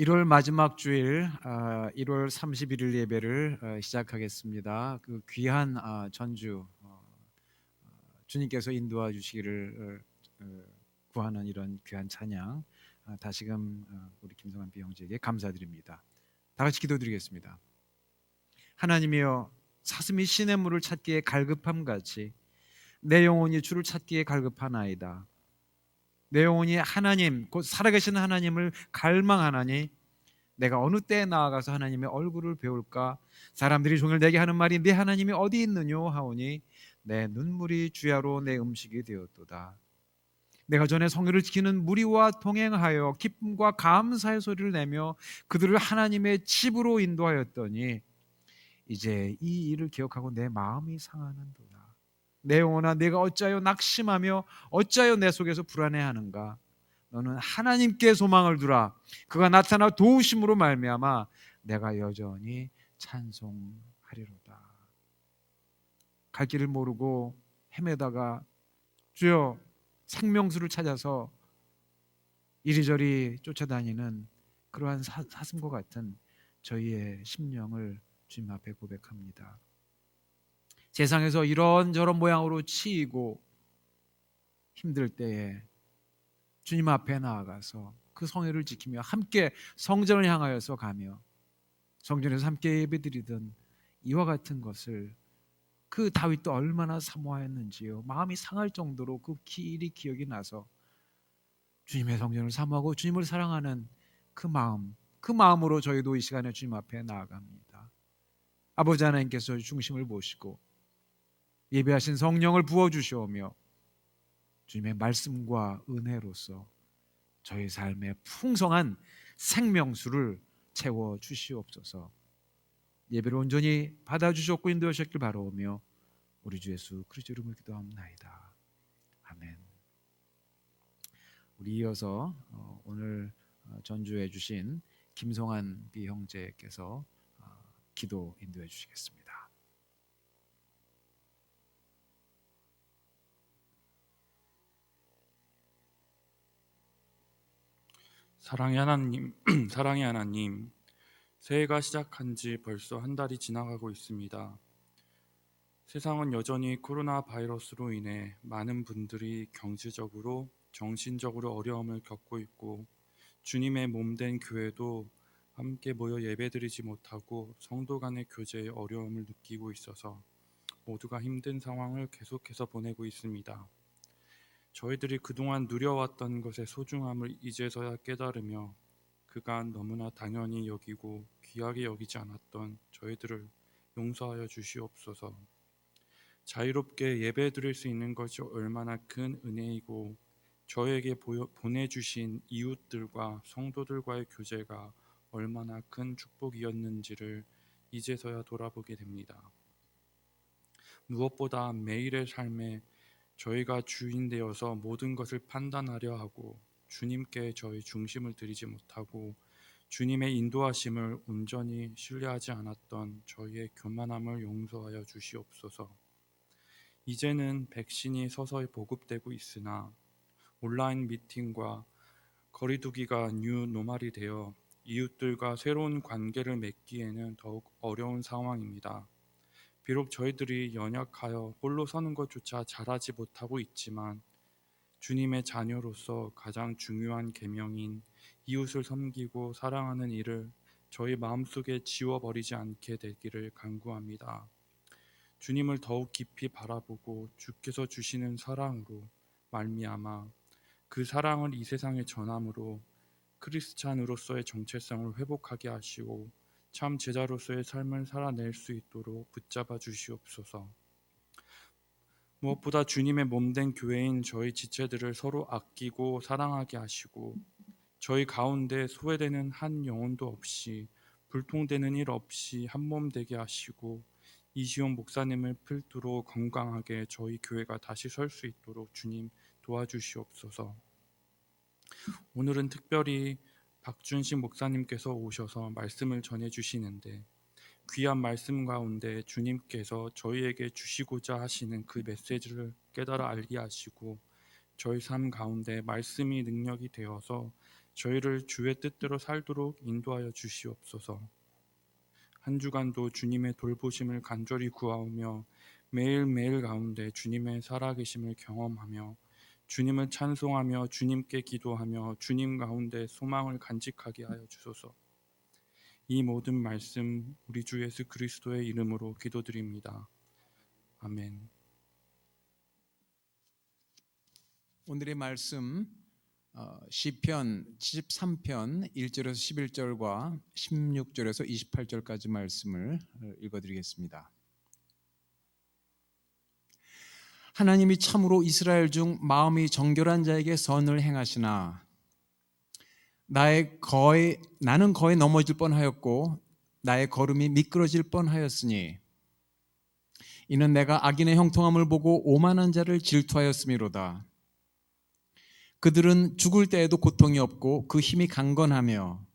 1월 마지막 주일 1월 31일 예배를 시작하겠습니다. 그 귀한 전주 주님께서 인도하 주시기를 구하는 이런 귀한 찬양 다시금 우리 김성환 비형제에게 감사드립니다. 다 같이 기도드리겠습니다. 하나님이여, 사슴이 시냇물을 찾기에 갈급함 같이 내 영혼이 주를 찾기에 갈급하나이다. 내 영혼이 하나님 곧 살아계신 하나님을 갈망하나니 내가 어느 때에 나아가서 하나님의 얼굴을 배울까? 사람들이 종일 내게 하는 말이 네 하나님이 어디 있느뇨 하오니 내 눈물이 주야로 내 음식이 되었도다. 내가 전에 성회를 지키는 무리와 동행하여 기쁨과 감사의 소리를 내며 그들을 하나님의 집으로 인도하였더니 이제 이 일을 기억하고 내 마음이 상하는도다. 내 영혼아, 내가 어찌하여 낙심하며 어찌하여 내 속에서 불안해하는가? 너는 하나님께 소망을 두라. 그가 나타나 도우심으로 말미암아 내가 여전히 찬송하리로다. 갈 길을 모르고 헤매다가 주여 생명수를 찾아서 이리저리 쫓아다니는 그러한 사슴과 같은 저희의 심령을 주님 앞에 고백합니다. 세상에서 이런저런 모양으로 치이고 힘들 때에 주님 앞에 나아가서 그 성회를 지키며 함께 성전을 향하여서 가며 성전에서 함께 예배드리던 이와 같은 것을 그 다윗도 얼마나 사모하였는지요. 마음이 상할 정도로 그 길이 기억이 나서 주님의 성전을 사모하고 주님을 사랑하는 그 마음, 그 마음으로 저희도 이 시간에 주님 앞에 나아갑니다. 아버지 하나님께서 중심을 보시고 예배하신 성령을 부어주시오며 주님의 말씀과 은혜로서 저희 삶의 풍성한 생명수를 채워 주시옵소서. 예배를 온전히 받아주셨고 인도하셨길 바라오며 우리 주 예수 그리스도 이름으로 기도합나이다. 아멘. 우리 이어서 오늘 전주해 주신 김성환 비형제께서 기도 인도해 주시겠습니다. 사랑의 하나님, 사랑의 하나님, 새해가 시작한 지 벌써 한 달이 지나가고 있습니다. 세상은 여전히 코로나 바이러스로 인해 많은 분들이 경제적으로, 정신적으로 어려움을 겪고 있고 주님의 몸된 교회도 함께 모여 예배드리지 못하고 성도 간의 교제에 어려움을 느끼고 있어서 모두가 힘든 상황을 계속해서 보내고 있습니다. 저희들이 그동안 누려왔던 것의 소중함을 이제서야 깨달으며 그간 너무나 당연히 여기고 귀하게 여기지 않았던 저희들을 용서하여 주시옵소서. 자유롭게 예배드릴 수 있는 것이 얼마나 큰 은혜이고 저에게 보내주신 이웃들과 성도들과의 교제가 얼마나 큰 축복이었는지를 이제서야 돌아보게 됩니다. 무엇보다 매일의 삶에 저희가 주인 되어서 모든 것을 판단하려 하고 주님께 저희 중심을 드리지 못하고 주님의 인도하심을 온전히 신뢰하지 않았던 저희의 교만함을 용서하여 주시옵소서. 이제는 백신이 서서히 보급되고 있으나 온라인 미팅과 거리두기가 뉴 노멀이 되어 이웃들과 새로운 관계를 맺기에는 더욱 어려운 상황입니다. 비록 저희들이 연약하여 홀로 서는 것조차 잘하지 못하고 있지만 주님의 자녀로서 가장 중요한 계명인 이웃을 섬기고 사랑하는 일을 저희 마음속에 지워버리지 않게 되기를 간구합니다. 주님을 더욱 깊이 바라보고 주께서 주시는 사랑으로 말미암아 그 사랑을 이 세상에 전함으로 크리스찬으로서의 정체성을 회복하게 하시고 참 제자로서의 삶을 살아낼 수 있도록 붙잡아 주시옵소서. 무엇보다 주님의 몸된 교회인 저희 지체들을 서로 아끼고 사랑하게 하시고 저희 가운데 소외되는 한 영혼도 없이 불통되는 일 없이 한몸 되게 하시고 이시온 목사님을 필두로 건강하게 저희 교회가 다시 설 수 있도록 주님 도와주시옵소서. 오늘은 특별히 박준식 목사님께서 오셔서 말씀을 전해주시는데 귀한 말씀 가운데 주님께서 저희에게 주시고자 하시는 그 메시지를 깨달아 알게 하시고 저희 삶 가운데 말씀이 능력이 되어서 저희를 주의 뜻대로 살도록 인도하여 주시옵소서. 한 주간도 주님의 돌보심을 간절히 구하오며 매일매일 가운데 주님의 살아계심을 경험하며 주님을 찬송하며 주님께 기도하며 주님 가운데 소망을 간직하게 하여 주소서. 이 모든 말씀 우리 주 예수 그리스도의 이름으로 기도드립니다. 아멘. 오늘의 말씀 시편 73편 1절에서 11절과 16절에서 28절까지 말씀을 읽어드리겠습니다. 하나님이 참으로 이스라엘 중 마음이 정결한 자에게 선을 행하시나 나는 거의 넘어질 뻔하였고 나의 걸음이 미끄러질 뻔하였으니 이는 내가 악인의 형통함을 보고 오만한 자를 질투하였음이로다. 그들은 죽을 때에도 고통이 없고 그 힘이 강건하며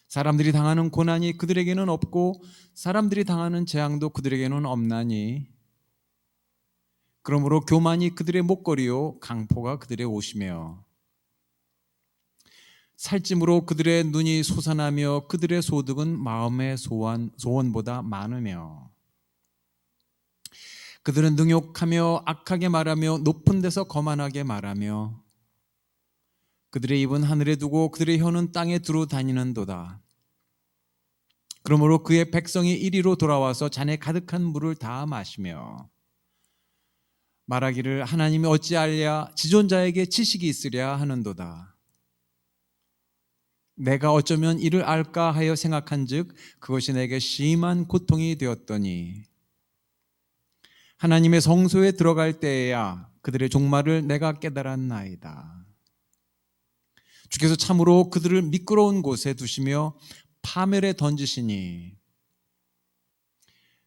사람들이 당하는 고난이 그들에게는 없고 사람들이 당하는 재앙도 그들에게는 없나니 그러므로 교만이 그들의 목걸이요 강포가 그들의 옷이며 살찜으로 그들의 눈이 솟아나며 그들의 소득은 마음의 소원보다 많으며 그들은 능욕하며 악하게 말하며 높은 데서 거만하게 말하며 그들의 입은 하늘에 두고 그들의 혀는 땅에 두루 다니는도다. 그러므로 그의 백성이 이리로 돌아와서 잔에 가득한 물을 다 마시며 말하기를 하나님이 어찌하랴 지존자에게 지식이 있으랴 하는도다. 내가 어쩌면 이를 알까 하여 생각한즉 그것이 내게 심한 고통이 되었더니 하나님의 성소에 들어갈 때에야 그들의 종말을 내가 깨달았나이다. 주께서 참으로 그들을 미끄러운 곳에 두시며 파멸에 던지시니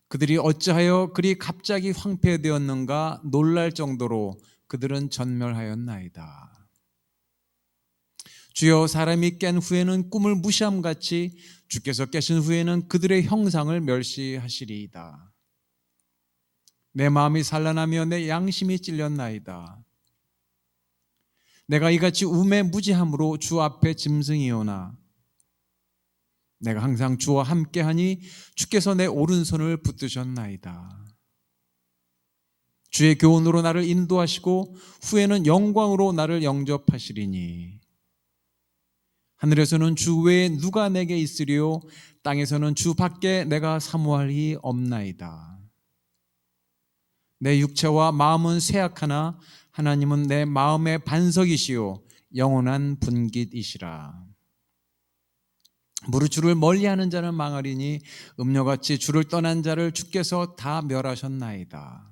그들이 어찌하여 그리 갑자기 황폐되었는가 놀랄 정도로 그들은 전멸하였나이다. 주여 사람이 깬 후에는 꿈을 무시함같이 주께서 깨신 후에는 그들의 형상을 멸시하시리이다. 내 마음이 산란하며 내 양심이 찔렸나이다. 내가 이같이 우매 무지함으로 주 앞에 짐승이오나 내가 항상 주와 함께하니 주께서 내 오른손을 붙드셨나이다. 주의 교훈으로 나를 인도하시고 후에는 영광으로 나를 영접하시리니 하늘에서는 주 외에 누가 내게 있으리요 땅에서는 주 밖에 내가 사모할 이 없나이다. 내 육체와 마음은 쇠약하나 하나님은 내 마음의 반석이시요 영원한 분깃이시라. 무릇 주를 멀리하는 자는 망하리니 음녀같이 주를 떠난 자를 주께서 다 멸하셨나이다.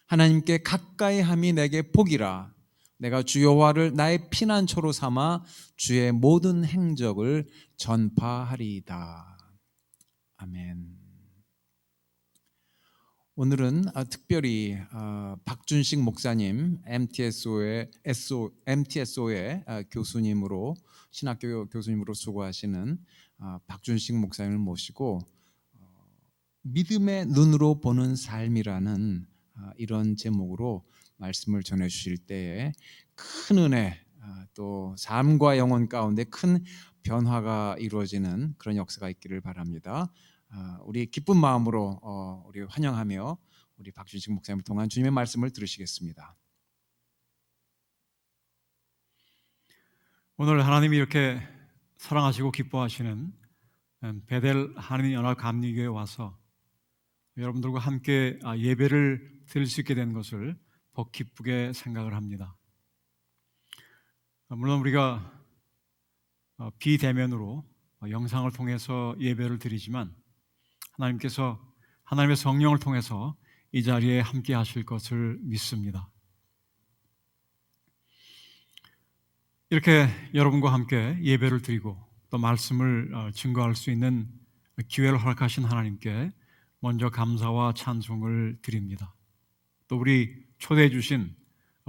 하나님께 가까이 함이 내게 복이라. 내가 주 여호와를 나의 피난처로 삼아 주의 모든 행적을 전파하리이다. 아멘. 오늘은 특별히 박준식 목사님 MTSO의 교수님으로 신학교 교수님으로 수고하시는 박준식 목사님을 모시고 믿음의 눈으로 보는 삶이라는 이런 제목으로 말씀을 전해 주실 때에 큰 은혜 또 삶과 영혼 가운데 큰 변화가 이루어지는 그런 역사가 있기를 바랍니다. 우리 기쁜 마음으로 우리 환영하며 우리 박준식 목사님을 통한 주님의 말씀을 들으시겠습니다. 오늘 하나님이 이렇게 사랑하시고 기뻐하시는 베델 한인연합감리교회에 와서 여러분들과 함께 예배를 드릴 수 있게 된 것을 복 기쁘게 생각을 합니다. 물론 우리가 비대면으로 영상을 통해서 예배를 드리지만 하나님께서 하나님의 성령을 통해서 이 자리에 함께 하실 것을 믿습니다. 이렇게 여러분과 함께 예배를 드리고 또 말씀을 증거할 수 있는 기회를 허락하신 하나님께 먼저 감사와 찬송을 드립니다. 또 우리 초대해 주신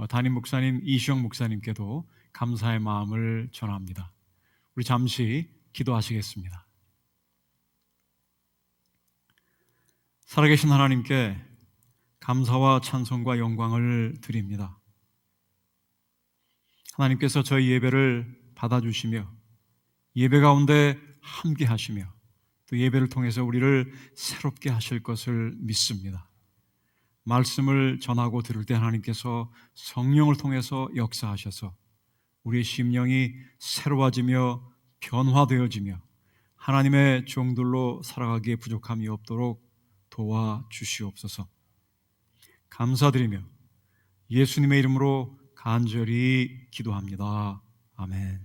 담임 목사님 이시영 목사님께도 감사의 마음을 전합니다. 우리 잠시 기도하시겠습니다. 살아계신 하나님께 감사와 찬송과 영광을 드립니다. 하나님께서 저희 예배를 받아주시며 예배 가운데 함께 하시며 또 예배를 통해서 우리를 새롭게 하실 것을 믿습니다. 말씀을 전하고 들을 때 하나님께서 성령을 통해서 역사하셔서 우리의 심령이 새로워지며 변화되어지며 하나님의 종들로 살아가기에 부족함이 없도록 도와주시옵소서. 감사드리며 예수님의 이름으로 간절히 기도합니다. 아멘.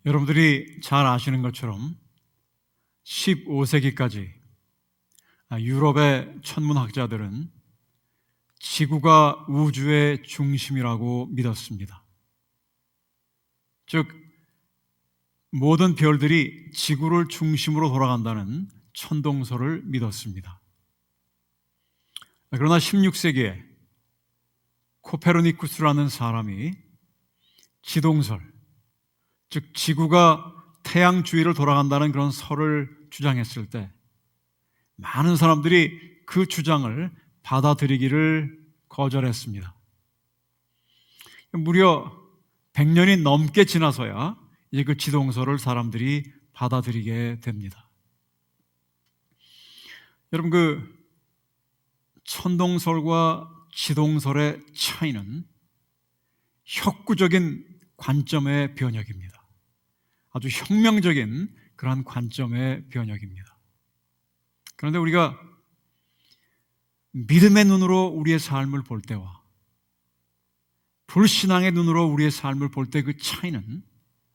여러분들이 잘 아시는 것처럼 15세기까지 유럽의 천문학자들은 지구가 우주의 중심이라고 믿었습니다. 즉, 모든 별들이 지구를 중심으로 돌아간다는 천동설을 믿었습니다. 그러나 16세기에 코페르니쿠스라는 사람이 지동설, 즉 지구가 태양 주위를 돌아간다는 그런 설을 주장했을 때 많은 사람들이 그 주장을 받아들이기를 거절했습니다. 무려 100년이 넘게 지나서야 이제 그 지동설을 사람들이 받아들이게 됩니다. 여러분, 그 천동설과 지동설의 차이는 혁구적인 관점의 변혁입니다. 아주 혁명적인 그러한 관점의 변혁입니다. 그런데 우리가 믿음의 눈으로 우리의 삶을 볼 때와 불신앙의 눈으로 우리의 삶을 볼 때 그 차이는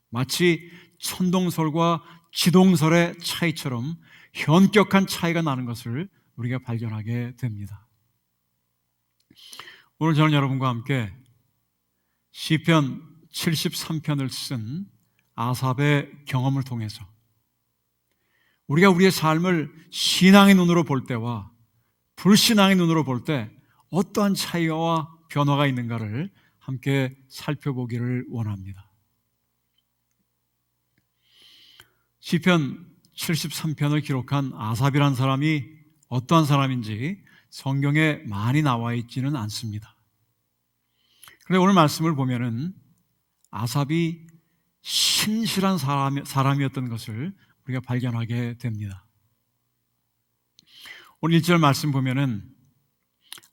마치 천동설과 지동설의 차이처럼 현격한 차이가 나는 것을 우리가 발견하게 됩니다. 오늘 저는 여러분과 함께 시편 73편을 쓴 아삽의 경험을 통해서 우리가 우리의 삶을 신앙의 눈으로 볼 때와 불신앙의 눈으로 볼 때 어떠한 차이와 변화가 있는가를 함께 살펴보기를 원합니다. 시편 73편을 기록한 아삽이라는 사람이 어떠한 사람인지 성경에 많이 나와 있지는 않습니다. 그런데 오늘 말씀을 보면은 아삽이 신실한 사람이었던 것을 우리가 발견하게 됩니다. 오늘 1절 말씀 보면은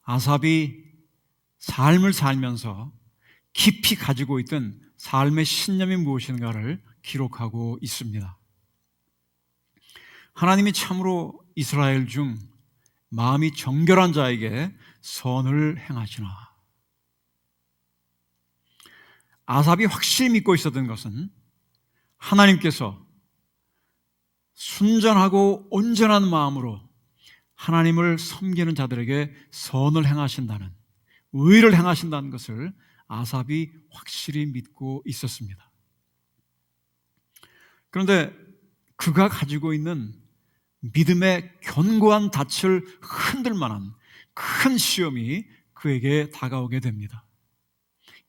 아삽이 삶을 살면서 깊이 가지고 있던 삶의 신념이 무엇인가를 기록하고 있습니다. 하나님이 참으로 이스라엘 중 마음이 정결한 자에게 선을 행하시나. 아삽이 확실히 믿고 있었던 것은 하나님께서 순전하고 온전한 마음으로 하나님을 섬기는 자들에게 선을 행하신다는, 의를 행하신다는 것을 아삽이 확실히 믿고 있었습니다. 그런데 그가 가지고 있는 믿음의 견고한 닻을 흔들 만한 큰 시험이 그에게 다가오게 됩니다.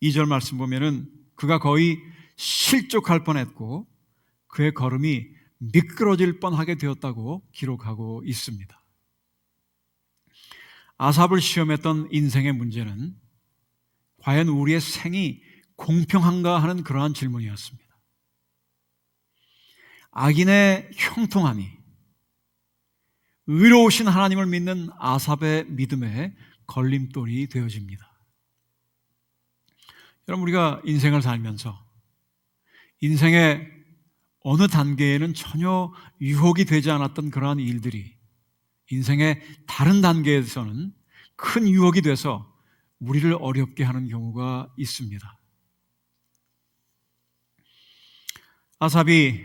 2절 말씀 보면은 그가 거의 실족할 뻔했고 그의 걸음이 미끄러질 뻔하게 되었다고 기록하고 있습니다. 아삽을 시험했던 인생의 문제는 과연 우리의 생이 공평한가 하는 그러한 질문이었습니다. 악인의 형통함이 의로우신 하나님을 믿는 아삽의 믿음에 걸림돌이 되어집니다. 여러분, 우리가 인생을 살면서 인생의 어느 단계에는 전혀 유혹이 되지 않았던 그러한 일들이 인생의 다른 단계에서는 큰 유혹이 돼서 우리를 어렵게 하는 경우가 있습니다. 아삽이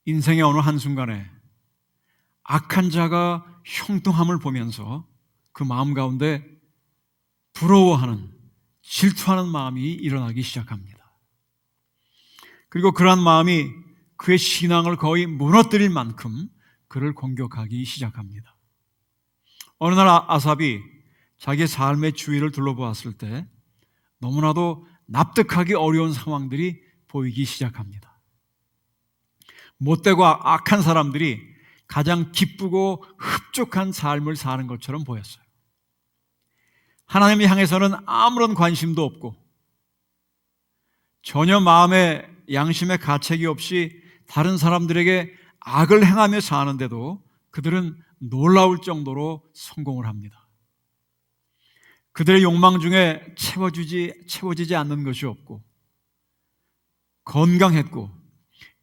인생의 어느 한순간에 악한 자가 형통함을 보면서 그 마음 가운데 부러워하는, 질투하는 마음이 일어나기 시작합니다. 그리고 그러한 마음이 그의 신앙을 거의 무너뜨릴 만큼 그를 공격하기 시작합니다. 어느 날 아삽이 자기의 삶의 주위를 둘러보았을 때 너무나도 납득하기 어려운 상황들이 보이기 시작합니다. 못되고 악한 사람들이 가장 기쁘고 흡족한 삶을 사는 것처럼 보였어요. 하나님을 향해서는 아무런 관심도 없고 전혀 마음에 양심의 가책이 없이 다른 사람들에게 악을 행하며 사는데도 그들은 놀라울 정도로 성공을 합니다. 그들의 욕망 중에 채워지지 않는 것이 없고 건강했고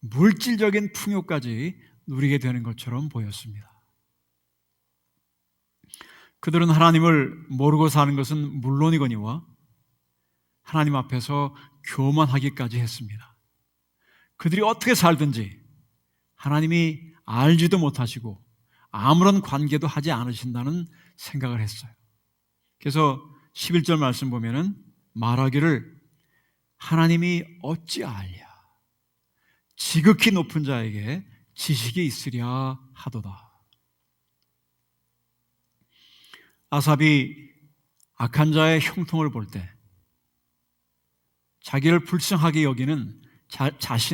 물질적인 풍요까지 누리게 되는 것처럼 보였습니다. 그들은 하나님을 모르고 사는 것은 물론이거니와 하나님 앞에서 교만하기까지 했습니다. 그들이 어떻게 살든지 하나님이 알지도 못하시고 아무런 관계도 하지 않으신다는 생각을 했어요. 그래서 11절 말씀 보면은 말하기를 하나님이 어찌 알랴 지극히 높은 자에게 지식이 있으랴 하도다. 아삽이 악한 자의 형통을 볼 때 자기를 불쌍하게 여기는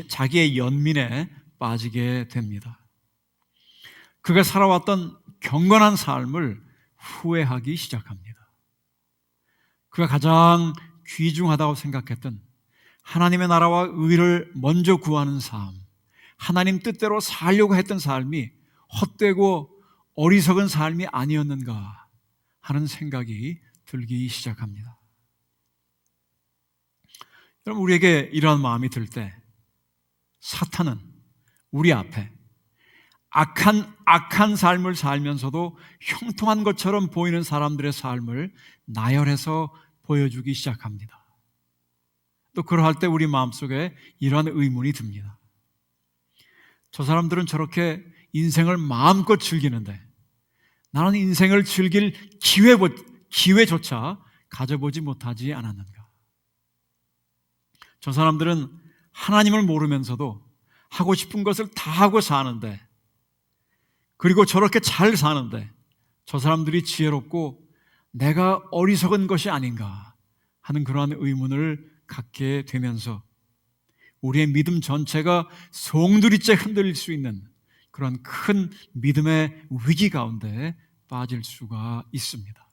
자기의 연민에 빠지게 됩니다. 그가 살아왔던 경건한 삶을 후회하기 시작합니다. 그가 가장 귀중하다고 생각했던 하나님의 나라와 의를 먼저 구하는 삶, 하나님 뜻대로 살려고 했던 삶이 헛되고 어리석은 삶이 아니었는가 하는 생각이 들기 시작합니다. 여러분, 우리에게 이러한 마음이 들 때 사탄은 우리 앞에 악한 삶을 살면서도 형통한 것처럼 보이는 사람들의 삶을 나열해서 보여주기 시작합니다. 또 그러할 때 우리 마음속에 이러한 의문이 듭니다. 저 사람들은 저렇게 인생을 마음껏 즐기는데 나는 인생을 즐길 기회조차 가져보지 못하지 않았는가? 저 사람들은 하나님을 모르면서도 하고 싶은 것을 다 하고 사는데, 그리고 저렇게 잘 사는데 저 사람들이 지혜롭고 내가 어리석은 것이 아닌가 하는 그러한 의문을 갖게 되면서 우리의 믿음 전체가 송두리째 흔들릴 수 있는 그런 큰 믿음의 위기 가운데 빠질 수가 있습니다.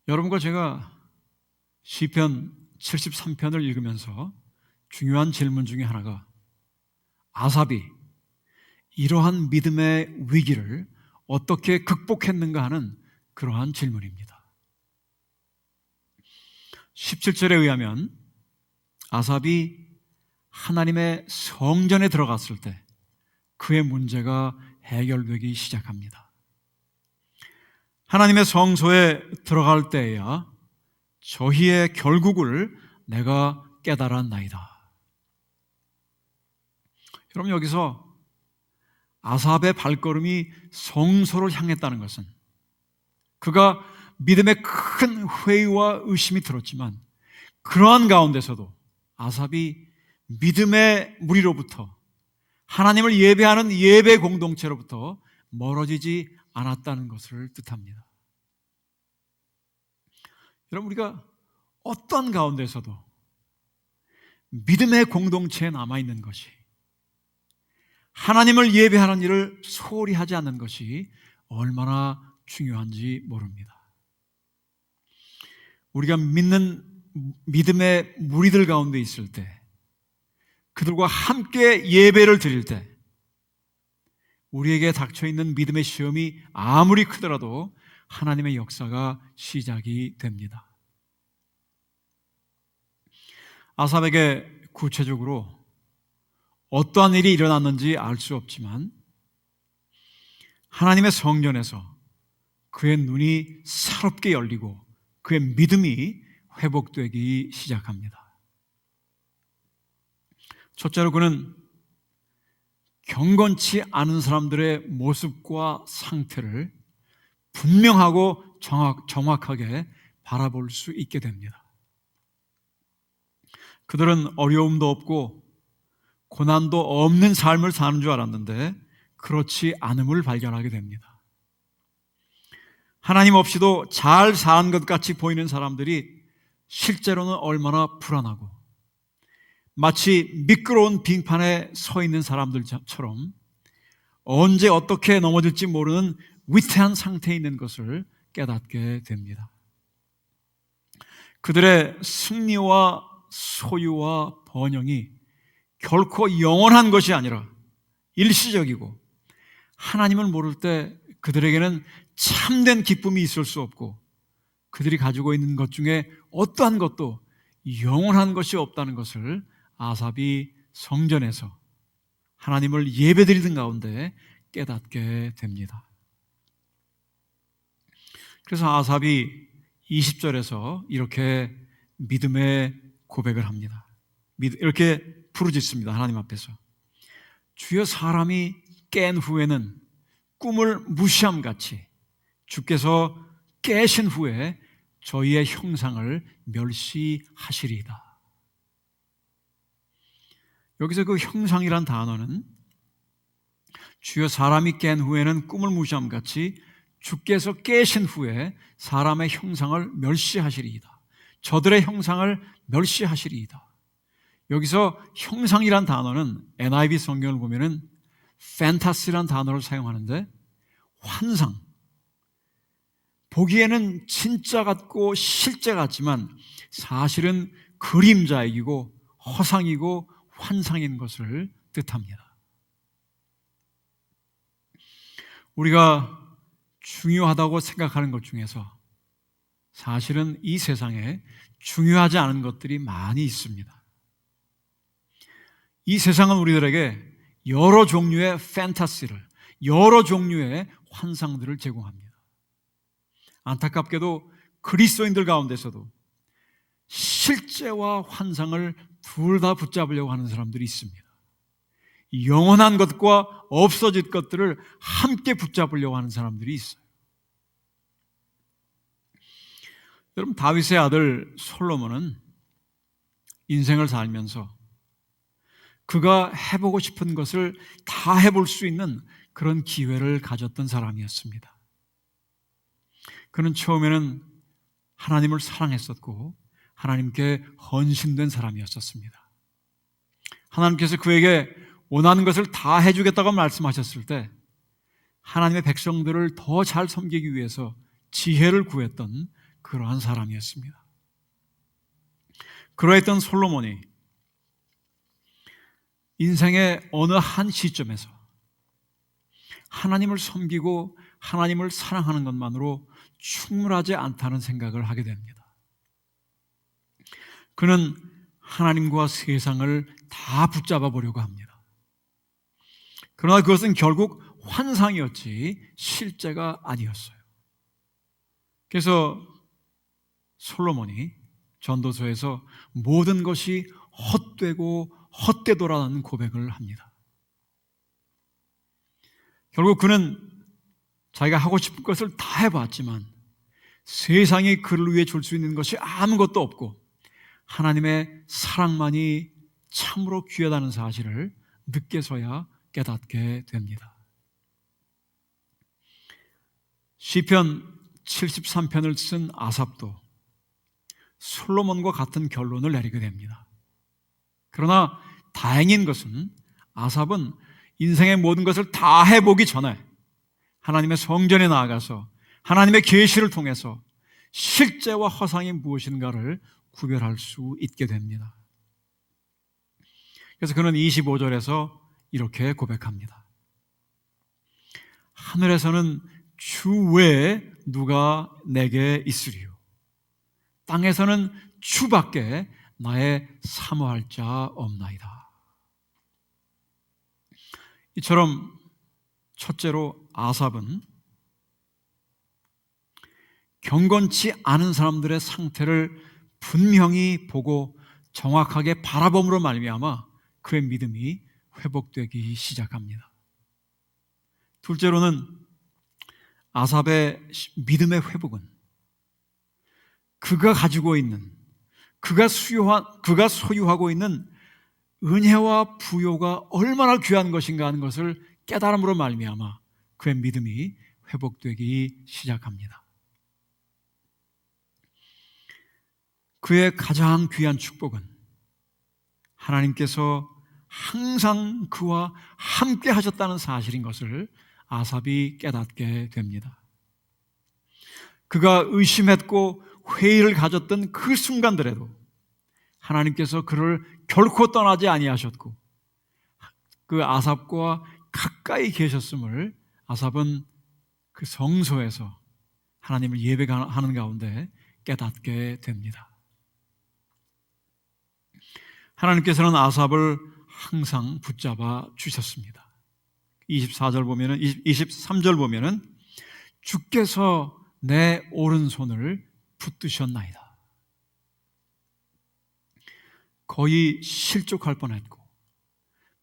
여러분과 제가 시편 73편을 읽으면서 중요한 질문 중에 하나가 아삽이 이러한 믿음의 위기를 어떻게 극복했는가 하는 그러한 질문입니다. 17절에 의하면 아삽이 하나님의 성전에 들어갔을 때 그의 문제가 해결되기 시작합니다. 하나님의 성소에 들어갈 때에야 저희의 결국을 내가 깨달았나이다. 여러분, 여기서 아삽의 발걸음이 성소를 향했다는 것은 그가 믿음에 큰 회의와 의심이 들었지만 그러한 가운데서도 아삽이 믿음의 무리로부터 하나님을 예배하는 예배 공동체로부터 멀어지지 않았다는 것을 뜻합니다. 여러분, 우리가 어떤 가운데서도 믿음의 공동체에 남아있는 것이, 하나님을 예배하는 일을 소홀히 하지 않는 것이 얼마나 중요한지 모릅니다. 우리가 믿는 믿음의 무리들 가운데 있을 때, 그들과 함께 예배를 드릴 때 우리에게 닥쳐있는 믿음의 시험이 아무리 크더라도 하나님의 역사가 시작이 됩니다. 아삽에게 구체적으로 어떠한 일이 일어났는지 알 수 없지만 하나님의 성전에서 그의 눈이 새롭게 열리고 그의 믿음이 회복되기 시작합니다. 첫째로 그는 경건치 않은 사람들의 모습과 상태를 분명하고 정확하게 바라볼 수 있게 됩니다. 그들은 어려움도 없고 고난도 없는 삶을 사는 줄 알았는데 그렇지 않음을 발견하게 됩니다. 하나님 없이도 잘 사는 것 같이 보이는 사람들이 실제로는 얼마나 불안하고 마치 미끄러운 빙판에 서 있는 사람들처럼 언제 어떻게 넘어질지 모르는 위태한 상태에 있는 것을 깨닫게 됩니다. 그들의 승리와 소유와 번영이 결코 영원한 것이 아니라 일시적이고, 하나님을 모를 때 그들에게는 참된 기쁨이 있을 수 없고, 그들이 가지고 있는 것 중에 어떠한 것도 영원한 것이 없다는 것을 아삽이 성전에서 하나님을 예배드리던 가운데 깨닫게 됩니다. 그래서 아삽이 20절에서 이렇게 믿음의 고백을 합니다. 이렇게 부르짖습니다. 하나님 앞에서. 주여, 사람이 깬 후에는 꿈을 무시함같이 주께서 깨신 후에 저희의 형상을 멸시하시리이다. 여기서 그 형상이란 단어는 주여, 사람이 깬 후에는 꿈을 무시함같이 주께서 깨신 후에 사람의 형상을 멸시하시리이다. 저들의 형상을 멸시하시리이다. 여기서 형상이란 단어는 NIV 성경을 보면은 판타시란 단어를 사용하는데, 환상, 보기에는 진짜 같고 실제 같지만 사실은 그림자이고 허상이고 환상인 것을 뜻합니다. 우리가 중요하다고 생각하는 것 중에서 사실은 이 세상에 중요하지 않은 것들이 많이 있습니다. 이 세상은 우리들에게 여러 종류의 판타시를, 여러 종류의 환상들을 제공합니다. 안타깝게도 그리스도인들 가운데서도 실제와 환상을 둘 다 붙잡으려고 하는 사람들이 있습니다. 영원한 것과 없어질 것들을 함께 붙잡으려고 하는 사람들이 있어요. 여러분, 다윗의 아들 솔로몬은 인생을 살면서 그가 해보고 싶은 것을 다 해볼 수 있는 그런 기회를 가졌던 사람이었습니다. 그는 처음에는 하나님을 사랑했었고 하나님께 헌신된 사람이었습니다. 하나님께서 그에게 원하는 것을 다 해주겠다고 말씀하셨을 때 하나님의 백성들을 더 잘 섬기기 위해서 지혜를 구했던 그러한 사람이었습니다. 그러했던 솔로몬이 인생의 어느 한 시점에서 하나님을 섬기고 하나님을 사랑하는 것만으로 충분하지 않다는 생각을 하게 됩니다. 그는 하나님과 세상을 다 붙잡아 보려고 합니다. 그러나 그것은 결국 환상이었지 실제가 아니었어요. 그래서 솔로몬이 전도서에서 모든 것이 헛되고 헛되도라는 고백을 합니다. 결국 그는 자기가 하고 싶은 것을 다 해봤지만 세상이 그를 위해 줄 수 있는 것이 아무것도 없고 하나님의 사랑만이 참으로 귀하다는 사실을 늦게서야 깨닫게 됩니다. 시편 73편을 쓴 아삽도 솔로몬과 같은 결론을 내리게 됩니다. 그러나 다행인 것은 아삽은 인생의 모든 것을 다 해보기 전에 하나님의 성전에 나아가서 하나님의 계시를 통해서 실제와 허상이 무엇인가를 구별할 수 있게 됩니다. 그래서 그는 25절에서 이렇게 고백합니다. 하늘에서는 주 외에 누가 내게 있으리요, 땅에서는 주밖에 나의 사모할 자 없나이다. 이처럼 첫째로 아삽은 경건치 않은 사람들의 상태를 분명히 보고 정확하게 바라봄으로 말미암아 그의 믿음이 회복되기 시작합니다. 둘째로는 아삽의 믿음의 회복은 그가 가지고 있는, 그가 소유하고 있는 은혜와 부요가 얼마나 귀한 것인가 하는 것을 깨달음으로 말미암아 그의 믿음이 회복되기 시작합니다. 그의 가장 귀한 축복은 하나님께서 항상 그와 함께 하셨다는 사실인 것을 아삽이 깨닫게 됩니다. 그가 의심했고 회의를 가졌던 그 순간들에도 하나님께서 그를 결코 떠나지 아니하셨고 그 아삽과 가까이 계셨음을 아삽은 그 성소에서 하나님을 예배하는 가운데 깨닫게 됩니다. 하나님께서는 아삽을 항상 붙잡아 주셨습니다. 23절 보면은 주께서 내 오른손을 붙드셨나이다. 거의 실족할 뻔했고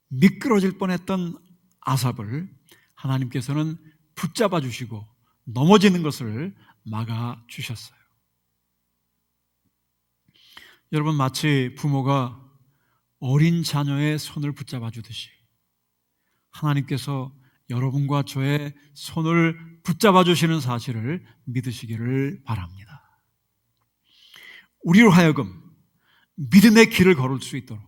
미끄러질 뻔했던 아삽을 하나님께서는 붙잡아 주시고 넘어지는 것을 막아 주셨어요. 여러분, 마치 부모가 어린 자녀의 손을 붙잡아 주듯이 하나님께서 여러분과 저의 손을 붙잡아 주시는 사실을 믿으시기를 바랍니다. 우리로 하여금 믿음의 길을 걸을 수 있도록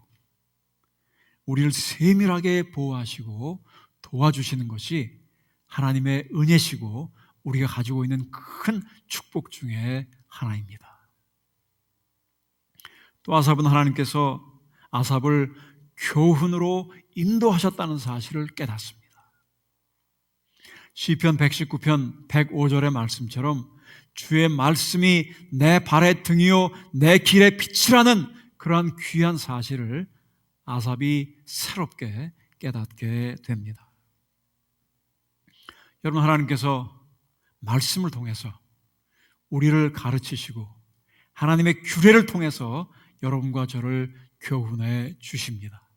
우리를 세밀하게 보호하시고 도와주시는 것이 하나님의 은혜시고 우리가 가지고 있는 큰 축복 중에 하나입니다. 또 아삽은 하나님께서 아삽을 교훈으로 인도하셨다는 사실을 깨닫습니다. 시편 119편 105절의 말씀처럼 주의 말씀이 내 발의 등이요 내 길의 빛이라는 그러한 귀한 사실을 아삽이 새롭게 깨닫게 됩니다. 여러분, 하나님께서 말씀을 통해서 우리를 가르치시고 하나님의 규례를 통해서 여러분과 저를 교훈해 주십니다.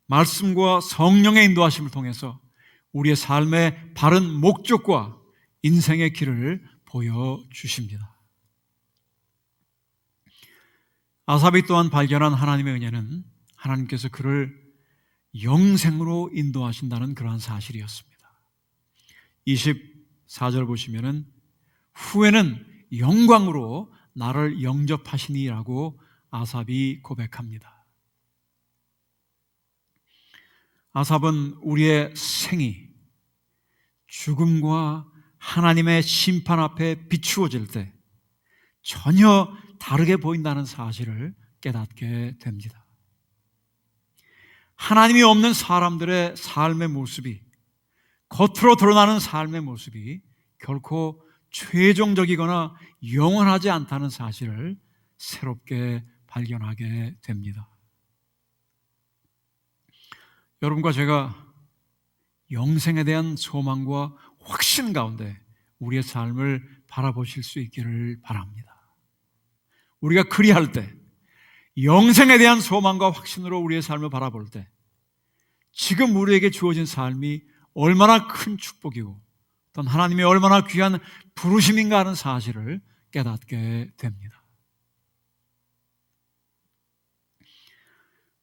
말씀과 성령의 인도하심을 통해서 우리의 삶의 바른 목적과 인생의 길을 보여주십니다. 아삽이 또한 발견한 하나님의 은혜는 하나님께서 그를 영생으로 인도하신다는 그러한 사실이었습니다. 24절 보시면은 후에는 영광으로 나를 영접하시니라고 아삽이 고백합니다. 아삽은 우리의 생이 죽음과 하나님의 심판 앞에 비추어질 때 전혀 다르게 보인다는 사실을 깨닫게 됩니다. 하나님이 없는 사람들의 삶의 모습이, 겉으로 드러나는 삶의 모습이 결코 최종적이거나 영원하지 않다는 사실을 새롭게 발견하게 됩니다. 여러분과 제가 영생에 대한 소망과 확신 가운데 우리의 삶을 바라보실 수 있기를 바랍니다. 우리가 그리할 때, 영생에 대한 소망과 확신으로 우리의 삶을 바라볼 때 지금 우리에게 주어진 삶이 얼마나 큰 축복이고 또한 하나님의 얼마나 귀한 부르심인가 하는 사실을 깨닫게 됩니다.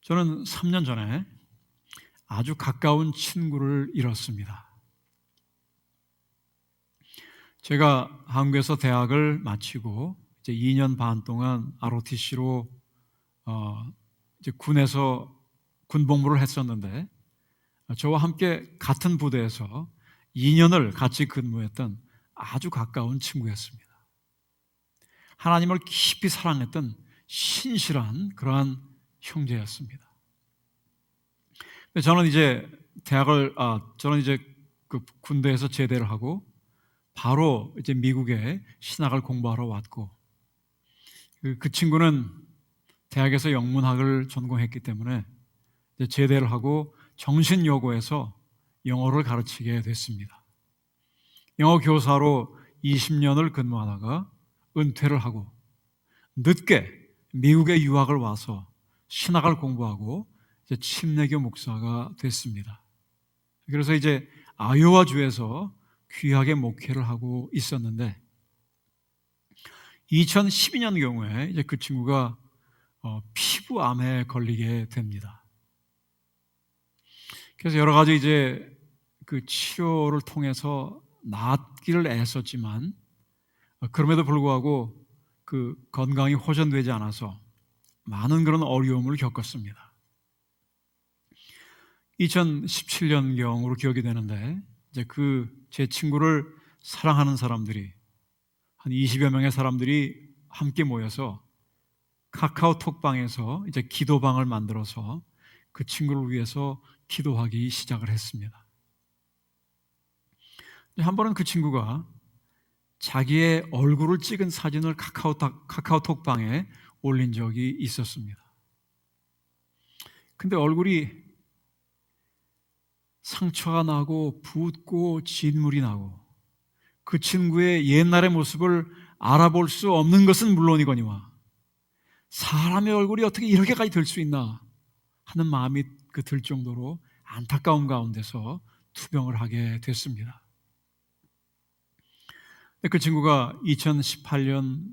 저는 3년 전에 아주 가까운 친구를 잃었습니다. 제가 한국에서 대학을 마치고 이제 2년 반 동안 ROTC로 이제 군에서 군복무를 했었는데 저와 함께 같은 부대에서 2년을 같이 근무했던 아주 가까운 친구였습니다. 하나님을 깊이 사랑했던 신실한 그러한 형제였습니다. 저는 이제 그 군대에서 제대를 하고 바로 이제 미국에 신학을 공부하러 왔고 그 친구는 대학에서 영문학을 전공했기 때문에 이제 제대를 하고 정신여고에서 영어를 가르치게 됐습니다. 영어 교사로 20년을 근무하다가 은퇴를 하고 늦게 미국에 유학을 와서 신학을 공부하고 이제 침례교 목사가 됐습니다. 그래서 이제 아이오와 주에서 귀하게 목회를 하고 있었는데 2012년 경우에 이제 그 친구가 피부암에 걸리게 됩니다. 그래서 여러 가지 이제 그 치료를 통해서 낫기를 애썼지만 그럼에도 불구하고 그 건강이 호전되지 않아서 많은 그런 어려움을 겪었습니다. 2017년경으로 기억이 되는데 이제 제 친구를 사랑하는 사람들이 한 20여 명의 사람들이 함께 모여서 카카오톡방에서 이제 기도방을 만들어서 그 친구를 위해서 기도하기 시작을 했습니다. 한 번은 그 친구가 자기의 얼굴을 찍은 사진을 카카오톡방에 올린 적이 있었습니다. 근데 얼굴이 상처가 나고 붓고 진물이 나고 그 친구의 옛날의 모습을 알아볼 수 없는 것은 물론이거니와 사람의 얼굴이 어떻게 이렇게까지 될 수 있나 하는 마음이 들 정도로 안타까운 가운데서 투병을 하게 됐습니다. 그 친구가 2018년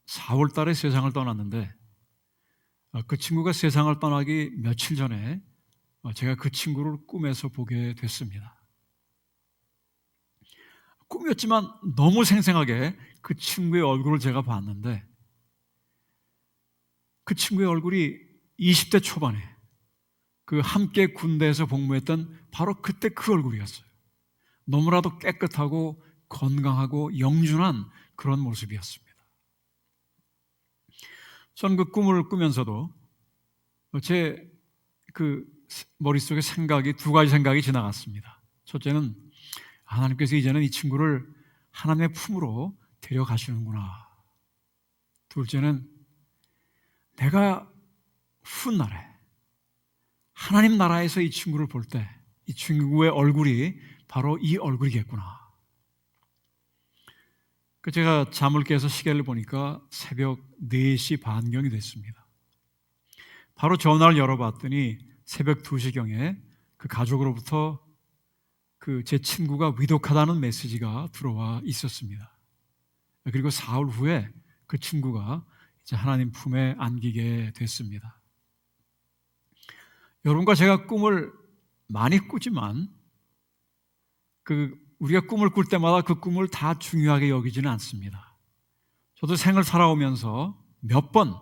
4월 달에 세상을 떠났는데 그 친구가 세상을 떠나기 며칠 전에 제가 그 친구를 꿈에서 보게 됐습니다. 꿈이었지만 너무 생생하게 그 친구의 얼굴을 제가 봤는데 그 친구의 얼굴이 20대 초반에 그 함께 군대에서 복무했던 바로 그때 그 얼굴이었어요. 너무나도 깨끗하고 건강하고 영준한 그런 모습이었습니다. 저는 그 꿈을 꾸면서도 제 그 머릿속에 생각이 두 가지 생각이 지나갔습니다. 첫째는 하나님께서 이제는 이 친구를 하나님의 품으로 데려가시는구나. 둘째는 내가 훗날에 하나님 나라에서 이 친구를 볼 때 이 친구의 얼굴이 바로 이 얼굴이겠구나. 제가 잠을 깨서 시계를 보니까 새벽 4시 반경이 됐습니다. 바로 전화를 열어봤더니 새벽 2시경에 그 가족으로부터 제 친구가 위독하다는 메시지가 들어와 있었습니다. 그리고 사흘 후에 그 친구가 이제 하나님 품에 안기게 됐습니다. 여러분과 제가 꿈을 많이 꾸지만 우리가 꿈을 꿀 때마다 그 꿈을 다 중요하게 여기지는 않습니다. 저도 생을 살아오면서 몇 번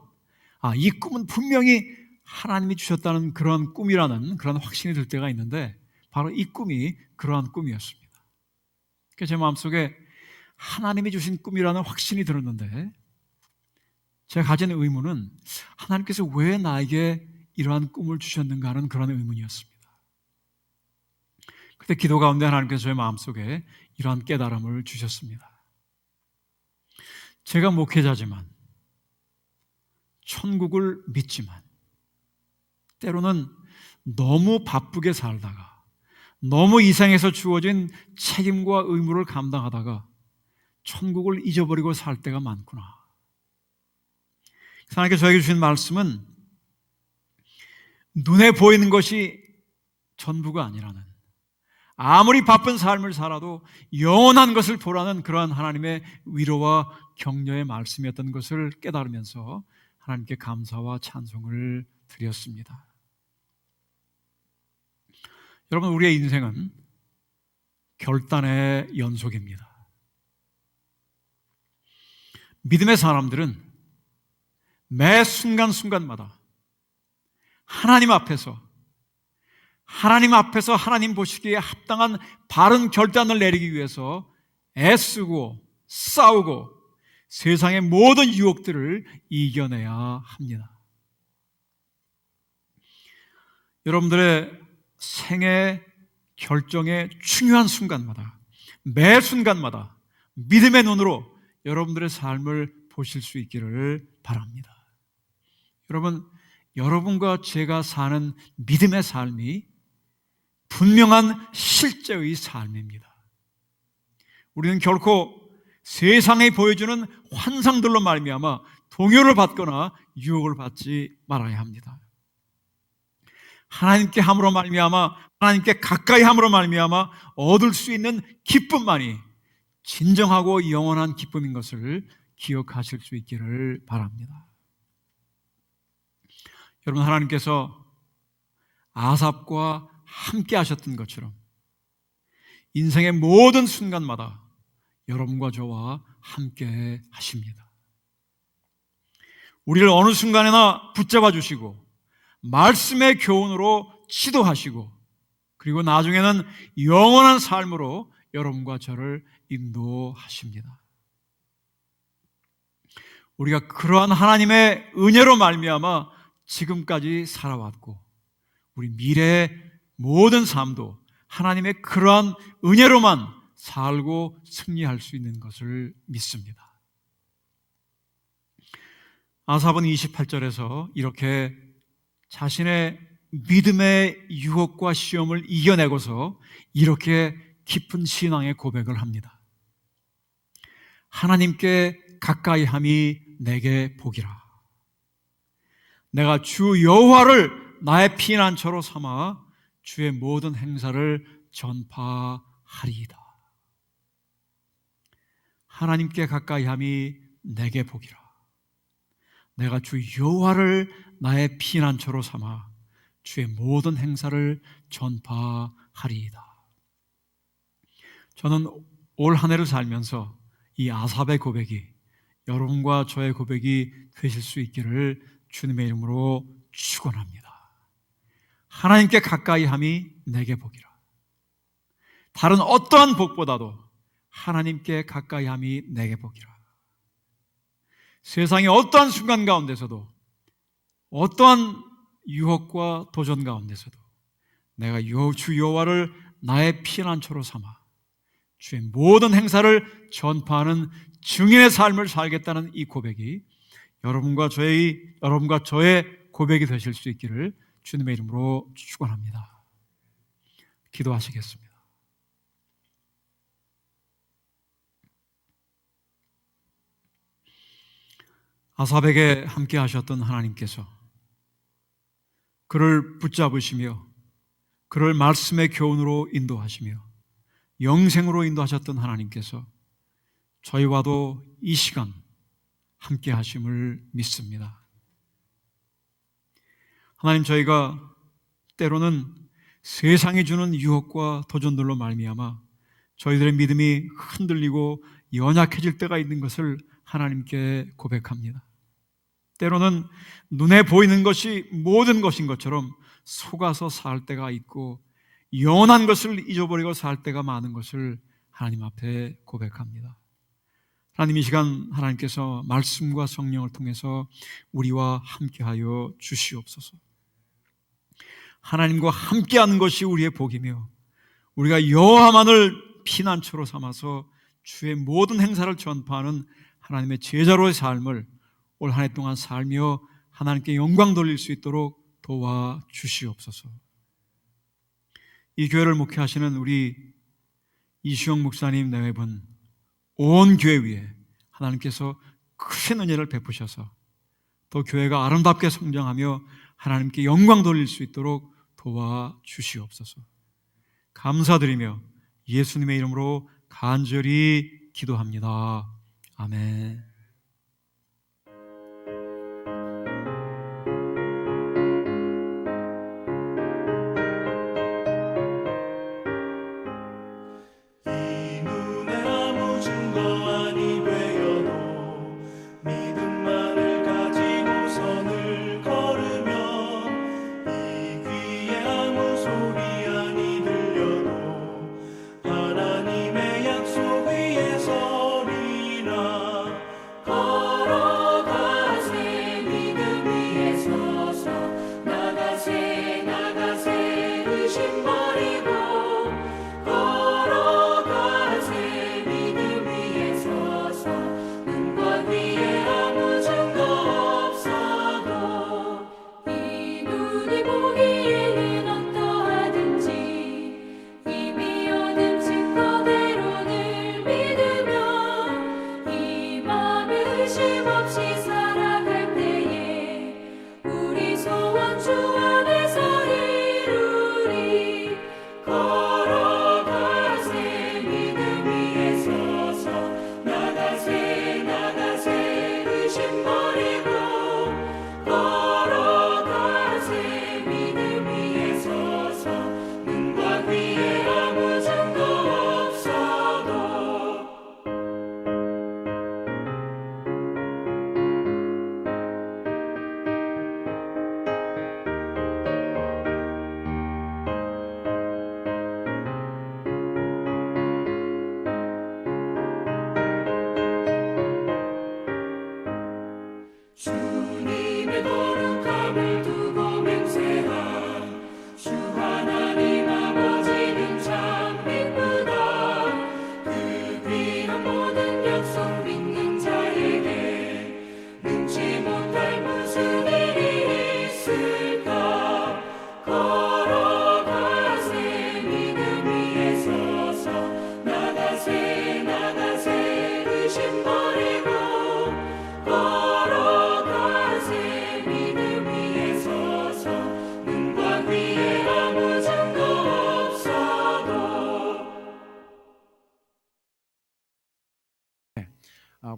이 꿈은 분명히 하나님이 주셨다는 그런 꿈이라는 그런 확신이 들 때가 있는데 바로 이 꿈이 그러한 꿈이었습니다. 제 마음속에 하나님이 주신 꿈이라는 확신이 들었는데 제가 가진 의문은 하나님께서 왜 나에게 이러한 꿈을 주셨는가 하는 그런 의문이었습니다. 그때 기도 가운데 하나님께서 저의 마음속에 이러한 깨달음을 주셨습니다. 제가 목회자지만 천국을 믿지만 때로는 너무 바쁘게 살다가 너무 이 생에서 주어진 책임과 의무를 감당하다가 천국을 잊어버리고 살 때가 많구나. 하나님께서 저에게 주신 말씀은 눈에 보이는 것이 전부가 아니라는, 아무리 바쁜 삶을 살아도 영원한 것을 보라는 그러한 하나님의 위로와 격려의 말씀이었던 것을 깨달으면서 하나님께 감사와 찬송을 드렸습니다. 여러분, 우리의 인생은 결단의 연속입니다. 믿음의 사람들은 매 순간순간마다 하나님 앞에서 하나님 보시기에 합당한 바른 결단을 내리기 위해서 애쓰고 싸우고 세상의 모든 유혹들을 이겨내야 합니다. 여러분들의 생애 결정의 중요한 순간마다, 매 순간마다 믿음의 눈으로 여러분들의 삶을 보실 수 있기를 바랍니다. 여러분, 여러분과 제가 사는 믿음의 삶이 분명한 실제의 삶입니다. 우리는 결코 세상에 보여주는 환상들로 말미암아 동요를 받거나 유혹을 받지 말아야 합니다. 하나님께 함으로 말미암아, 하나님께 가까이 함으로 말미암아 얻을 수 있는 기쁨만이 진정하고 영원한 기쁨인 것을 기억하실 수 있기를 바랍니다. 여러분, 하나님께서 아삽과 함께 하셨던 것처럼 인생의 모든 순간마다 여러분과 저와 함께 하십니다. 우리를 어느 순간에나 붙잡아 주시고 말씀의 교훈으로 지도하시고 그리고 나중에는 영원한 삶으로 여러분과 저를 인도하십니다. 우리가 그러한 하나님의 은혜로 말미암아 지금까지 살아왔고 우리 미래의 모든 삶도 하나님의 그러한 은혜로만 살고 승리할 수 있는 것을 믿습니다. 아삽은 28절에서 이렇게 자신의 믿음의 유혹과 시험을 이겨내고서 이렇게 깊은 신앙의 고백을 합니다. 하나님께 가까이함이 내게 복이라. 내가 주 여호와를 나의 피난처로 삼아 주의 모든 행사를 전파하리이다. 하나님께 가까이함이 내게 복이라. 내가 주 여호와를 나의 피난처로 삼아 주의 모든 행사를 전파하리이다. 저는 올 한 해를 살면서 이 아삽의 고백이 여러분과 저의 고백이 되실 수 있기를 주님의 이름으로 축원합니다. 하나님께 가까이함이 내게 복이라. 다른 어떠한 복보다도 하나님께 가까이함이 내게 복이라. 세상의 어떠한 순간 가운데서도 어떠한 유혹과 도전 가운데서도 내가 주 여호와를 나의 피난처로 삼아 주의 모든 행사를 전파하는 증인의 삶을 살겠다는 이 고백이 여러분과 저의 고백이 되실 수 있기를 주님의 이름으로 축원합니다. 기도하시겠습니다. 아삽에게 함께 하셨던 하나님께서 그를 붙잡으시며 그를 말씀의 교훈으로 인도하시며 영생으로 인도하셨던 하나님께서 저희와도 이 시간 함께 하심을 믿습니다. 하나님, 저희가 때로는 세상이 주는 유혹과 도전들로 말미암아 저희들의 믿음이 흔들리고 연약해질 때가 있는 것을 하나님께 고백합니다. 때로는 눈에 보이는 것이 모든 것인 것처럼 속아서 살 때가 있고 연한 것을 잊어버리고 살 때가 많은 것을 하나님 앞에 고백합니다. 하나님, 이 시간 하나님께서 말씀과 성령을 통해서 우리와 함께하여 주시옵소서. 하나님과 함께하는 것이 우리의 복이며 우리가 여호와만을 피난처로 삼아서 주의 모든 행사를 전파하는 하나님의 제자로의 삶을 올 한 해 동안 살며 하나님께 영광 돌릴 수 있도록 도와주시옵소서. 이 교회를 목회하시는 우리 이수영 목사님 내외분 온 교회 위에 하나님께서 큰 은혜를 베푸셔서 또 교회가 아름답게 성장하며 하나님께 영광 돌릴 수 있도록 도와주시옵소서. 감사드리며 예수님의 이름으로 간절히 기도합니다. 아멘.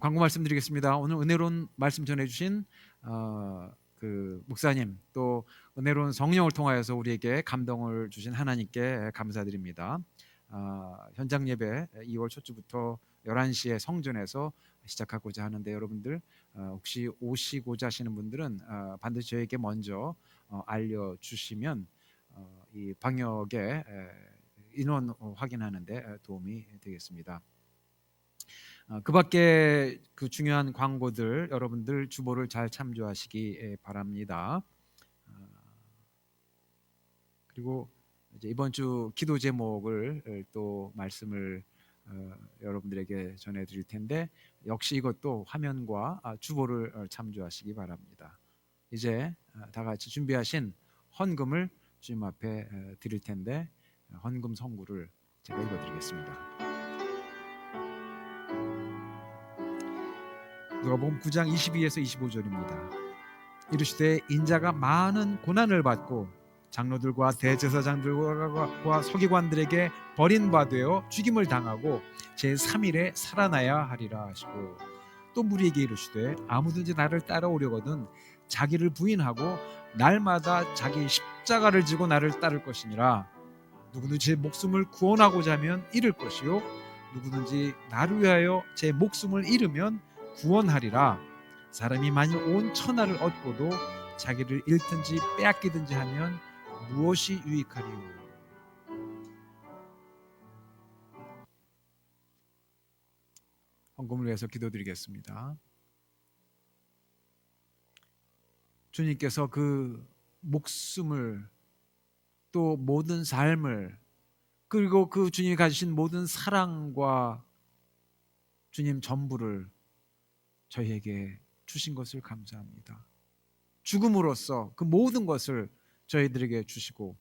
광고 말씀드리겠습니다. 오늘 은혜로운 말씀 전해주신 그 목사님, 또 은혜로운 성령을 통하여서 우리에게 감동을 주신 하나님께 감사드립니다. 현장 예배 2월 첫 주부터 11시에 성전에서 시작하고자 하는데, 여러분들 혹시 오시고자 하시는 분들은 반드시 저에게 먼저 알려주시면 이 방역의 인원 확인하는데 도움이 되겠습니다. 그 밖에 그 중요한 광고들 여러분들 주보를 잘 참조하시기 바랍니다. 그리고 이제 이번 주 기도 제목을 또 말씀을 여러분들에게 전해드릴 텐데, 역시 이것도 화면과 주보를 참조하시기 바랍니다. 이제 다 같이 준비하신 헌금을 주님 앞에 드릴 텐데, 헌금 성구를 제가 읽어드리겠습니다. 누가복음 9장 22에서 25절입니다. 이르시되 인자가 많은 고난을 받고 장로들과 대제사장들과 서기관들에게 버림받아 죽임을 당하고 제3일에 살아나야 하리라 하시고, 또 무리에게 이르시되 아무든지 나를 따라오려거든 자기를 부인하고 날마다 자기 십자가를 지고 나를 따를 것이니라. 누구든지 제 목숨을 구원하고자 하면 잃을 것이요 누구든지 나를 위하여 제 목숨을 잃으면 구원하리라. 사람이 만일 온 천하를 얻고도 자기를 잃든지 빼앗기든지 하면 무엇이 유익하리요? 헌금을 위해서 기도드리겠습니다. 주님께서 그 목숨을, 또 모든 삶을, 그리고 그 주님이 가지신 모든 사랑과 주님 전부를 저희에게 주신 것을 감사합니다. 죽음으로써 그 모든 것을 저희들에게 주시고,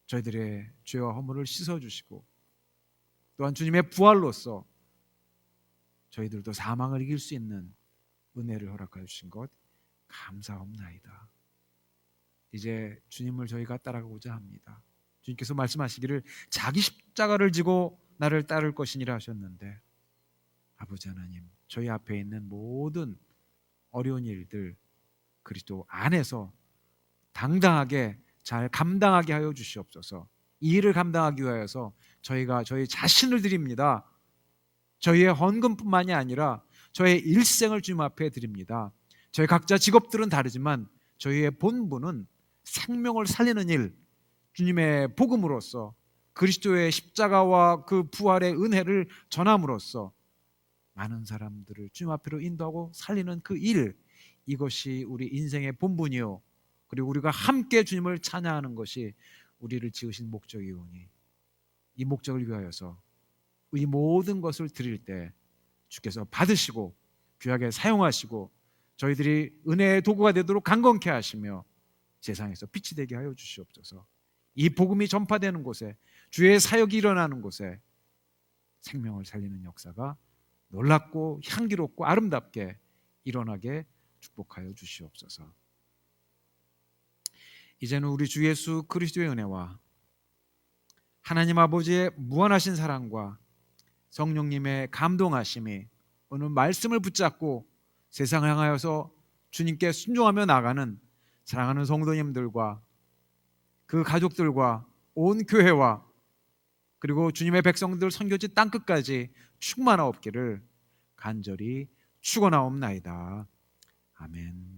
저희들의 죄와 허물을 씻어주시고, 또한 주님의 부활로써 저희들도 사망을 이길 수 있는 은혜를 허락하여 주신 것 감사합나이다. 이제 주님을 저희가 따라가고자 합니다. 주님께서 말씀하시기를 자기 십자가를 지고 나를 따를 것이니라 하셨는데, 아버지 하나님, 저희 앞에 있는 모든 어려운 일들 그리스도 안에서 당당하게 잘 감당하게 하여 주시옵소서. 이 일을 감당하기 위하여서 저희가 저희 자신을 드립니다. 저희의 헌금뿐만이 아니라 저의 일생을 주님 앞에 드립니다. 저희 각자 직업들은 다르지만 저희의 본분은 생명을 살리는 일, 주님의 복음으로써 그리스도의 십자가와 그 부활의 은혜를 전함으로써 많은 사람들을 주님 앞으로 인도하고 살리는 그 일, 이것이 우리 인생의 본분이요, 그리고 우리가 함께 주님을 찬양하는 것이 우리를 지으신 목적이오니, 이 목적을 위하여서 이 모든 것을 드릴 때 주께서 받으시고 귀하게 사용하시고 저희들이 은혜의 도구가 되도록 강건케 하시며 세상에서 빛이 되게 하여 주시옵소서. 이 복음이 전파되는 곳에, 주의 사역이 일어나는 곳에 생명을 살리는 역사가 놀랍고 향기롭고 아름답게 일어나게 축복하여 주시옵소서. 이제는 우리 주 예수 그리스도의 은혜와 하나님 아버지의 무한하신 사랑과 성령님의 감동하심이 오늘 말씀을 붙잡고 세상을 향하여서 주님께 순종하며 나가는 사랑하는 성도님들과 그 가족들과 온 교회와 그리고 주님의 백성들 선교지 땅끝까지 충만하옵기를 간절히 축원하옵나이다. 아멘.